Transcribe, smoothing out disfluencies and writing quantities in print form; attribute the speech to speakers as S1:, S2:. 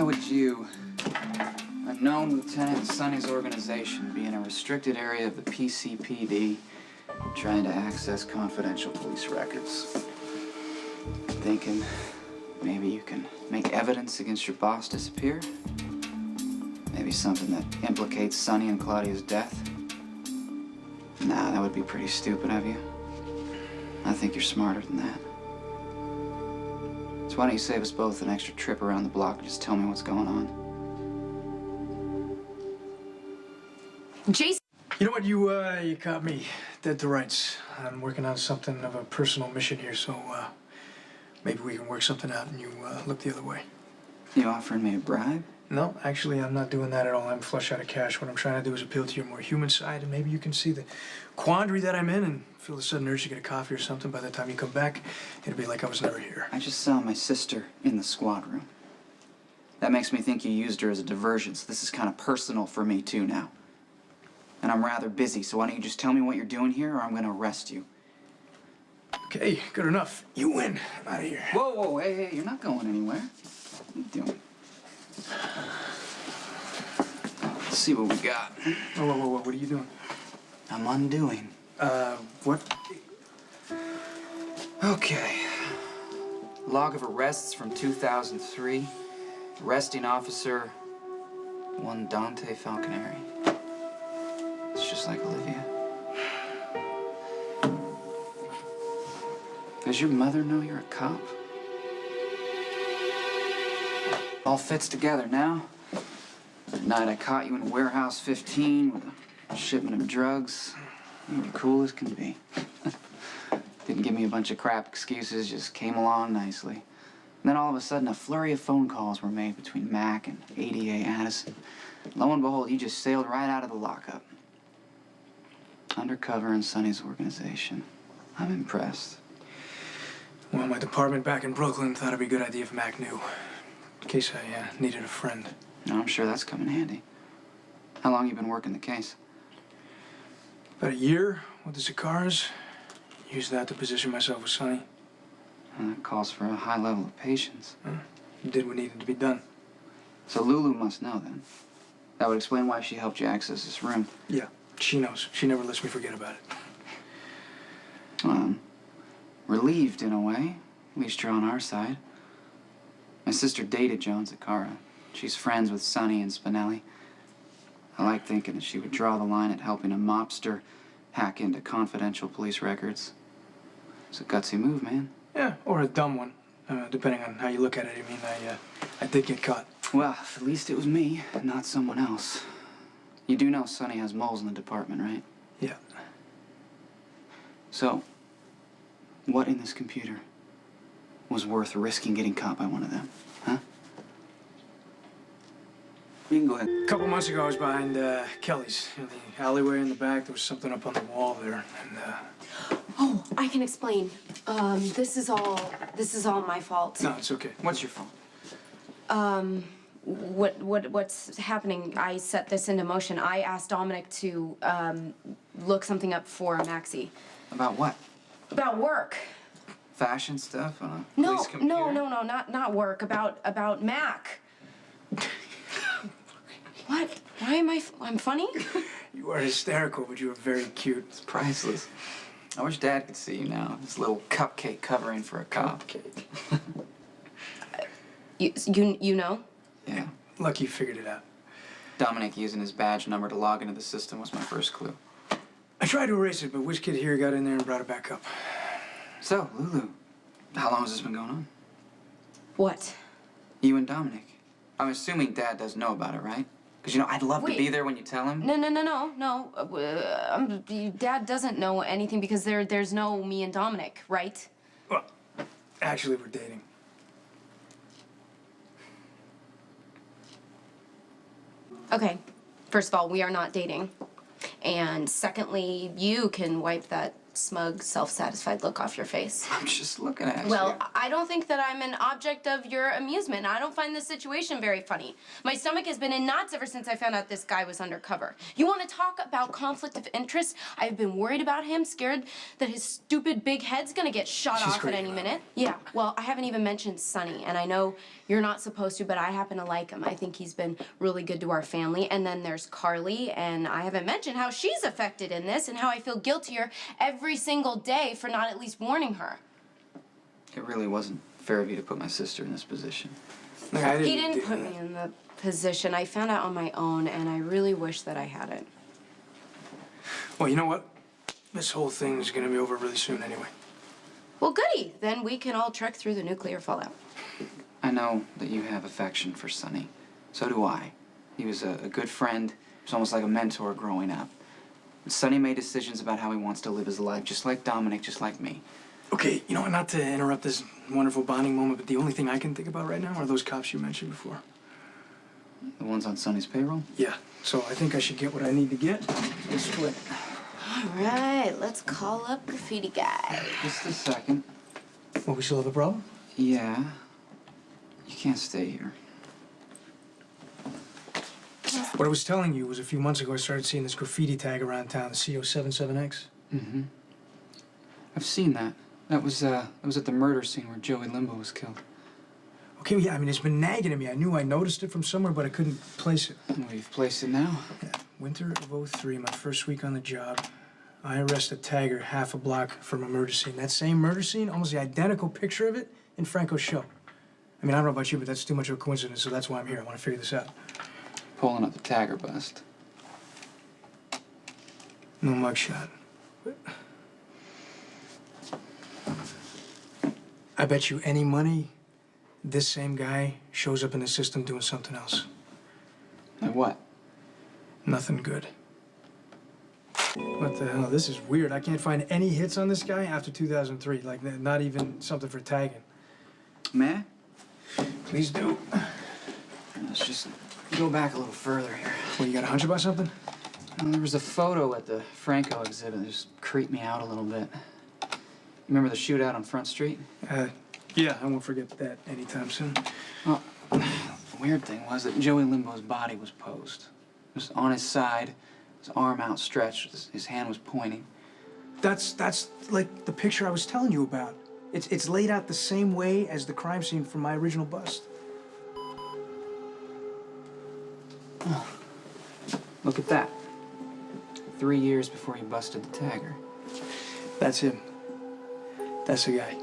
S1: would you, a known lieutenant in Sonny's organization, be in a restricted area of the PCPD trying to access confidential police records? Thinking maybe you can make evidence against your boss disappear? Maybe something that implicates Sonny and Claudia's death? Nah, that would be pretty stupid of you. I think you're smarter than that. So why don't you save us both an extra trip around the block and just tell me what's going on?
S2: Jason!
S3: You know what, you caught me dead to rights. I'm working on something of a personal mission here, so maybe we can work something out and you look the other way.
S1: You offering me a bribe?
S3: No, actually, I'm not doing that at all. I'm flush out of cash. What I'm trying to do is appeal to your more human side, and maybe you can see the quandary that I'm in and feel the sudden urge to get a coffee or something. By the time you come back, it'll be like I was never here.
S1: I just saw my sister in the squad room. That makes me think you used her as a diversion, so this is kind of personal for me, too, now. And I'm rather busy, so why don't you just tell me what you're doing here, or I'm gonna arrest you.
S3: Okay, good enough. You win. I'm out of here.
S1: Whoa, whoa, hey, you're not going anywhere. What are you doing? Let's see what we got.
S3: Whoa, what are you doing?
S1: I'm undoing.
S3: What?
S1: Okay. Log of arrests from 2003. Arresting officer, one Dante Falconeri. It's just like Olivia. Does your mother know you're a cop? All fits together now. That night I caught you in warehouse 15 with a shipment of drugs. You were cool as can be. Didn't give me a bunch of crap excuses, just came along nicely. And then all of a sudden a flurry of phone calls were made between Mac and ADA Addison. Lo and behold, you just sailed right out of the lockup. Undercover in Sonny's organization. I'm impressed.
S3: Well, my department back in Brooklyn thought it'd be a good idea if Mac knew. In case I needed a friend.
S1: No, I'm sure that's coming handy. How long you been working the case?
S3: About a year with the cigars. Used that to position myself with Sonny.
S1: That calls for a high level of patience.
S3: Did what needed to be done.
S1: So Lulu must know then. That would explain why she helped you access this room.
S3: Yeah, she knows. She never lets me forget about it.
S1: Relieved in a way. At least you're on our side. My sister dated Jones at Cara. She's friends with Sonny and Spinelli. I like thinking that she would draw the line at helping a mobster hack into confidential police records. It's a gutsy move, man.
S3: Yeah, or a dumb one, depending on how you look at it. I mean, I did get caught.
S1: Well, at least it was me, not someone else. You do know Sonny has moles in the department, right?
S3: Yeah.
S1: So, what in this computer was worth risking getting caught by one of them, huh? You can go ahead.
S3: A couple months ago, I was behind Kelly's. In the alleyway in the back, there was something up on the wall there, and
S2: Oh, I can explain. This is all my fault.
S3: No, it's okay.
S1: What's your fault?
S2: What's happening? I set this into motion. I asked Dominic to look something up for Maxie.
S1: About what?
S2: About work.
S1: Fashion stuff on a
S2: No,
S1: police computer?
S2: no, not work. About Mac. What? Why am I'm funny?
S3: You are hysterical, but you are very cute.
S1: It's priceless. I wish Dad could see you now. This little cupcake covering for a cop.
S3: Cupcake.
S2: You know?
S1: Yeah.
S3: Lucky you figured it out.
S1: Dominic using his badge number to log into the system was my first clue.
S3: I tried to erase it, but Whiz Kid here got in there and brought it back up.
S1: So, Lulu, how long has this been going on?
S2: What?
S1: You and Dominic. I'm assuming Dad does know about it, right? Because, you know, I'd love to be there when you tell him.
S2: No. Dad doesn't know anything because there's no me and Dominic, right?
S3: Well, actually, we're dating.
S2: Okay, first of all, we are not dating. And secondly, you can wipe that smug, self-satisfied look off your face.
S1: I'm just looking at you.
S2: Well, I don't think that I'm an object of your amusement. I don't find this situation very funny. My stomach has been in knots ever since I found out this guy was undercover. You want to talk about conflict of interest? I've been worried about him, scared that his stupid big head's gonna get shot
S3: She's
S2: off at
S3: crazy
S2: any
S3: about
S2: minute. Yeah, well, I haven't even mentioned Sonny, and I know you're not supposed to, but I happen to like him. I think he's been really good to our family. And then there's Carly, and I haven't mentioned how she's affected in this and how I feel guiltier every single day for not at least warning her.
S1: It really wasn't fair of you to put my sister in this position.
S3: Look, I
S2: He didn't
S3: do
S2: put
S3: that.
S2: me in the position. I found out on my own, and I really wish that I hadn't.
S3: Well, you know what? This whole thing is gonna be over really soon anyway.
S2: Well, goody. Then we can all trek through the nuclear fallout.
S1: I know that you have affection for Sonny. So do I. He was a good friend. He was almost like a mentor growing up. But Sonny made decisions about how he wants to live his life, just like Dominic, just like me.
S3: Okay, you know what, not to interrupt this wonderful bonding moment, but the only thing I can think about right now are those cops you mentioned before.
S1: The ones on Sonny's payroll?
S3: Yeah, so I think I should get what I need to get. Let's split.
S2: All right, let's call up Graffiti Guy.
S1: Just a second.
S3: Well, we still have a problem?
S1: Yeah. You can't stay here.
S3: What I was telling you was a few months ago I started seeing this graffiti tag around town, the CO77X.
S1: Mm-hmm. I've seen that. That was at the murder scene where Joey Limbo was killed.
S3: Okay, yeah, I mean, it's been nagging at me. I knew I noticed it from somewhere, but I couldn't place it.
S1: Well, you've placed it now.
S3: Yeah. Winter of '03, my first week on the job, I arrested Tagger half a block from a murder scene. That same murder scene, almost the identical picture of it in Franco's show. I mean, I don't know about you, but that's too much of a coincidence, so that's why I'm here. I want to figure this out.
S1: Pulling up the Tagger bust.
S3: No mugshot. I bet you any money this same guy shows up in the system doing something else.
S1: Like what?
S3: Nothing good. What the hell? This is weird. I can't find any hits on this guy after 2003. Like, not even something for tagging.
S1: May I?
S3: Please do.
S1: Let's just go back a little further here.
S3: Well, you got a hunch about something?
S1: Well, there was a photo at the Franco exhibit that just creeped me out a little bit. Remember the shootout on Front Street?
S3: Yeah, I won't forget that anytime soon.
S1: Well, the weird thing was that Joey Limbo's body was posed. It was on his side, his arm outstretched, his hand was pointing.
S3: That's like the picture I was telling you about. It's laid out the same way as the crime scene from my original bust.
S1: Oh. Look at that. 3 years before he busted the Tagger.
S3: That's him. That's the guy.